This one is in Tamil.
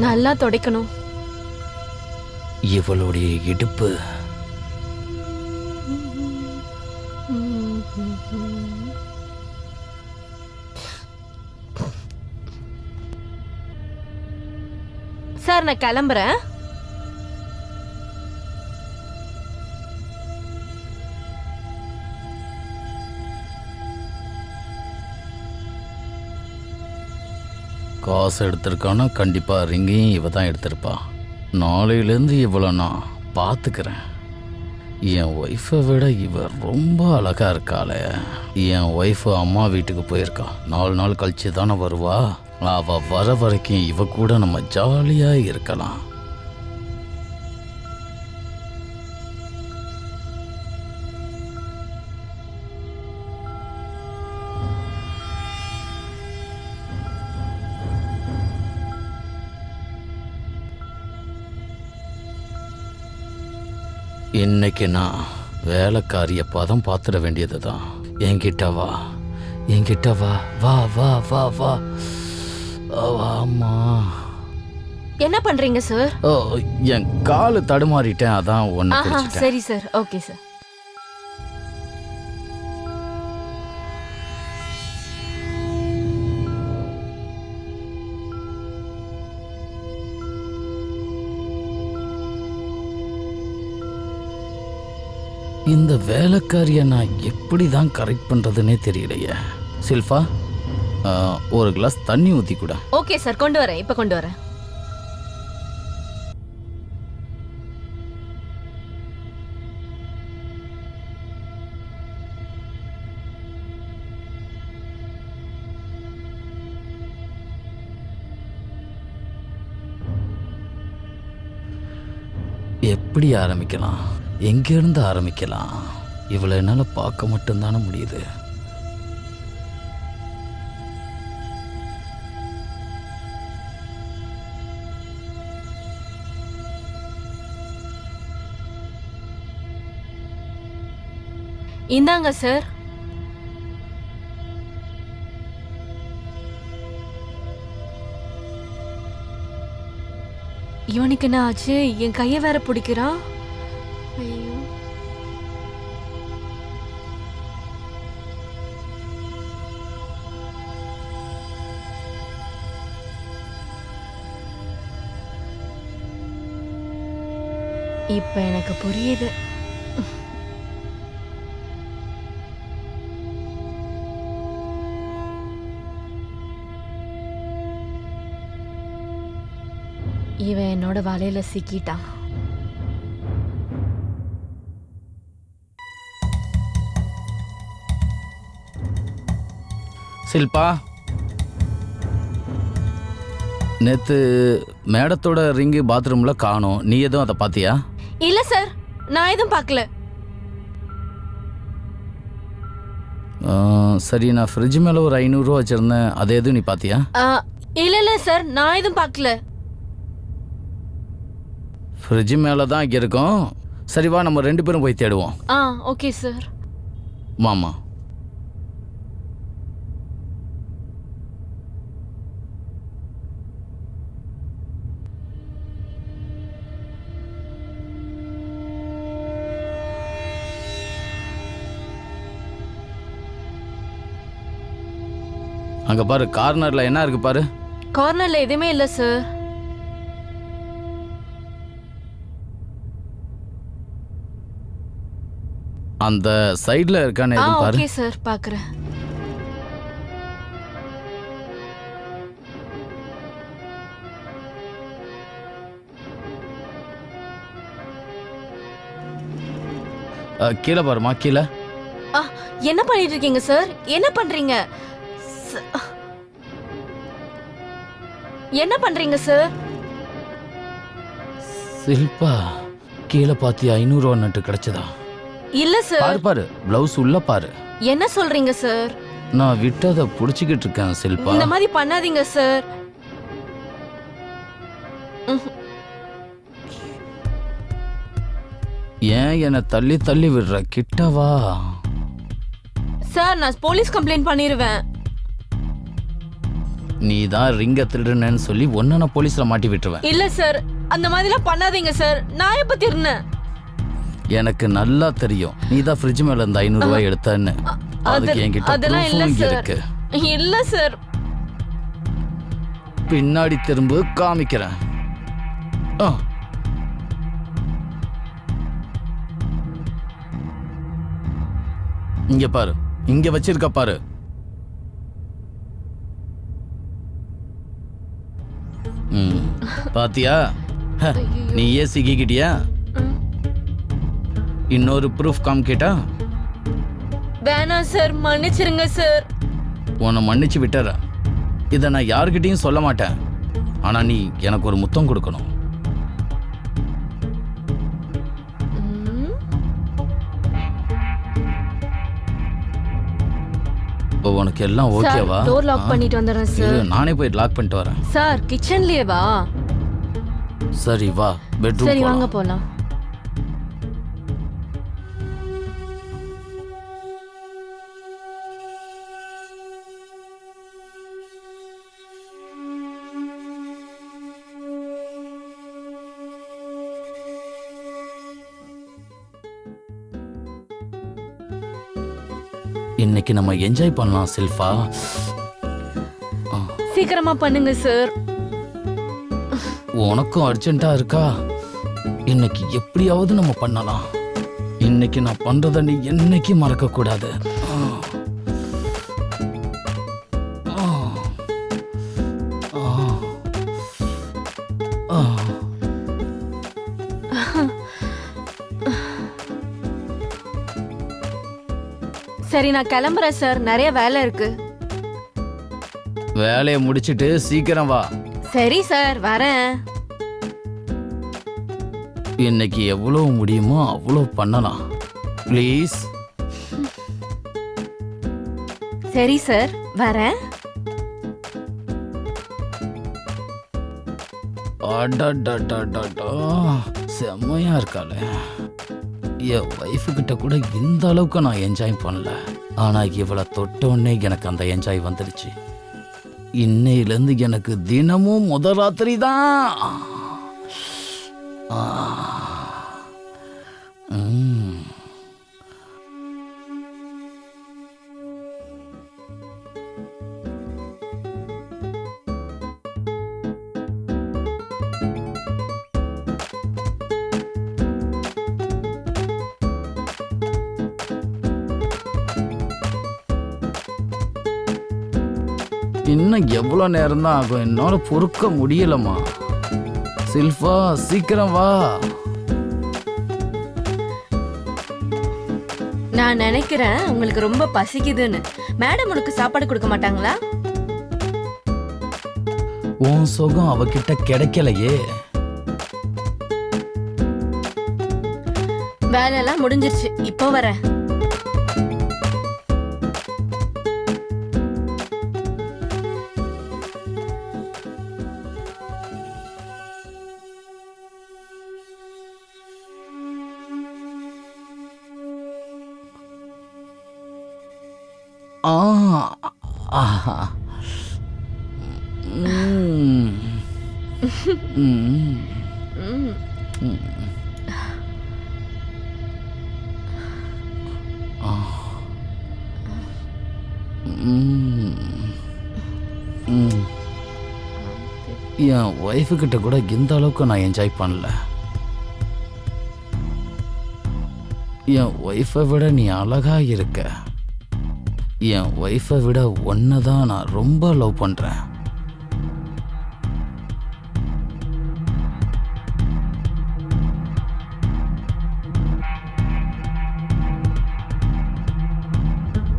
நல்லா துடைக்கணும். இவளுடைய இடுப்பு சார் நான் கிளம்புறேன். காசு எடுத்திருக்கானா கண்டிப்பா ரிங்கையும் இவ தான் எடுத்திருப்பா. நாளையிலேருந்து இவளை நான் பார்த்துக்கிறேன். என் ஒய்ஃபை விட இவ ரொம்ப அழகா இருக்காளே. என் ஒய்ஃபு அம்மா வீட்டுக்கு போயிருக்கா. 4 நாள் கழிச்சு தானே வருவா. அவ வர வரைக்கும் இவ கூட நம்ம ஜாலியா இருக்கலாம். இன்னைக்கு நான் வேலைக்காரிய பதம் பார்த்துட வேண்டியது தான். என்கிட்ட வா, என்கிட்ட வா, வா வா வா வா. அம்மா என்ன பண்றீங்க சார்? ஓ, என் காலு தடுமாறிட்டேன், அதான் ஒன்று பிடிச்சிட்டேன். சரி சார், ஓகே சார். இந்த வேலைக்காரியை நான் எப்படி தான் கரெக்ட் பண்ணுறதுன்னே தெரியலையே. சில்பா, ஒரு கிளாஸ் தண்ணி ஊற்றி கூட. ஓகே சார், கொண்டு வரேன், இப்போ கொண்டு வரேன். எப்படி ஆரம்பிக்கலாம், எங்கேருந்து ஆரம்பிக்கலாம்? இவளை என்னால் பார்க்க மட்டும்தானே முடியுது. இந்தாங்க சார். இவனுக்கு என்ன ஆச்சு? என் கையை வேற பிடிக்கிறான். ஐயோ, இப்ப எனக்கு புரியுது. இவன் என்னோட வலையில சிக்கிட்டான். சில்பா, நேத்து மேடத்தோட ரிங்கு பாத்ரூம்ல காணோம். நீ எதுவும் அதை பார்த்தியா? இல்ல சார், நான் எதுவும் பார்க்கல. சரி, நான் ஃப்ரிட்ஜ் மேலே ஒரு 500 ரூபா வச்சிருந்தேன், அது எதுவும் நீ பார்த்தியா? இல்ல இல்ல சார், நான் எதுவும் பார்க்கல. ஃப்ரிட்ஜ் மேலே தான் இங்கே இருக்கும். சரி வா, நம்ம 2 பேரும் போய் தேடுவோம். Okay sir. மாமா, அங்க பாரு, கார்னர்ல என்ன இருக்கு பாரு. கார்னர்ல எதுவுமே இல்ல சார். அந்த சைடுல இருக்கானே எதுவும் பாரு. ஓகே சார், பார்க்கறேன். கீழே பாருமா, கீழே. என்ன பண்ணிட்டு இருக்கீங்க சார்? என்ன பண்றீங்க? என்ன பண்றீங்க சார்? சில்பா, கீழே பாத்தி 500 ரூபா நட்டு கிடைச்சதா? இல்ல சார். பாரு பாரு, பிளவுஸ் உள்ள பாரு. என்ன சொல்றீங்க சார்? நான் விட்டதை புடிச்சுக்கிட்டு இருக்கேன் சில்பா. இந்த மாதிரி பண்ணாதீங்க சார். ஏன் என்ன தள்ளி தள்ளி விடுற? கிட்டவா சார், நான் போலீஸ் கம்ப்ளைண்ட் பண்ணிருவேன். நீ தான் ரிங்க திருடுனேன்னு சொல்லி ஒன்னு நான் போலீஸ்ல மாட்டி விட்டுருவேன். இல்ல சார், அந்த மாதிரிலாம் பண்ணாதீங்க சார். நான் எப்ப திருடுனேன்? எனக்கு நல்லா தெரியும் நீ தான் ஃப்ரிட்ஜ் மேல இருந்து 500 ரூபாய் எடுத்தன்னு. அதுக்கு என்கிட்ட அதெல்லாம் இல்ல proof சார். இருக்கு. இல்ல சார். பின்னாடி திரும்ப காமிக்கிறேன். ஆ. இங்க பாரு, இங்க வச்சிருக்க பாரு. பாத்தியா? நீயே சிக்கிக்கிட்டியா? இன்னொரு ப்ரூஃப் காமிக்கிட்டா? வேணாம் சார், மன்னிச்சிருங்க சார். உன்னை மன்னிச்சு விட்டுற. இதை நான் யாருக்கிட்டையும் சொல்ல மாட்டேன். ஆனா நீ எனக்கு ஒரு முத்தம் கொடுக்கணும். இப்போ உனக்கு எல்லாம் ஓகேவா? டோர் லாக் பண்ணிட்டு வந்துறேன் சார். நானே போய் லாக் பண்ணிட்டு வரேன். சார், கிச்சன்லயே வா. சரி வா, பெட்ரூம். சரி வாங்க போலாம். இன்னைக்கு நம்ம என்ஜாய் பண்ணலாம் செல்ஃபா. சீக்கிரமா பண்ணுங்க சார். உனக்கும் அர்ஜென்ட்டா இருக்கா? இன்னைக்கு எப்படியாவது நம்ம பண்ணலாம். இன்னைக்கு நான் பண்றத நீ என்னைக்கு மறக்க கூடாது. சரி, நான் கிளம்புறேன் சார். நிறைய வேலை இருக்கு. வேலையை முடிச்சிட்டு சீக்கிரம் வா. சரி சார், வரேன். இன்னைக்கு எவ்வளவு முடியுமோ அவ்வளவு பண்ணலாம். ப்ளீஸ். சரி சார், வரேன். செம்மையா இருக்காளே. என் ஒய்ஃபு கிட்ட கூட இந்த அளவுக்கு நான் என்ஜாய் பண்ணல. ஆனா இவளை தொட்டோன்னே எனக்கு அந்த என்ஜாய் வந்துடுச்சு. இன்னையிலேருந்து எனக்கு தினமும் முதல் ராத்திரி தான். இன்னும் எவ்வளோ நேரம் தான் ஆகும்? என்னால் பொறுக்க முடியலம்மா. சில்ஃபா, சீக்கிரம் வா. நான் நினைக்கிறேன் உங்களுக்கு ரொம்ப பசிக்குதுன்னு. மேடம் உனக்கு சாப்பாடு கொடுக்க மாட்டாங்களா? உன் சுகம் அவகிட்ட கிடைக்கலையே. வேலையெல்லாம் முடிஞ்சிருச்சு, இப்போ வரேன். என் ஒய்ஃபு கிட்ட கூட இந்த அளவுக்கு நான் என்ஜாய் பண்ணல. என் ஒய்ஃபை விட நீ அழகா இருக்க. என் ஒய்ஃபை விட ஒன்னை தான் நான் ரொம்ப லவ் பண்றேன்.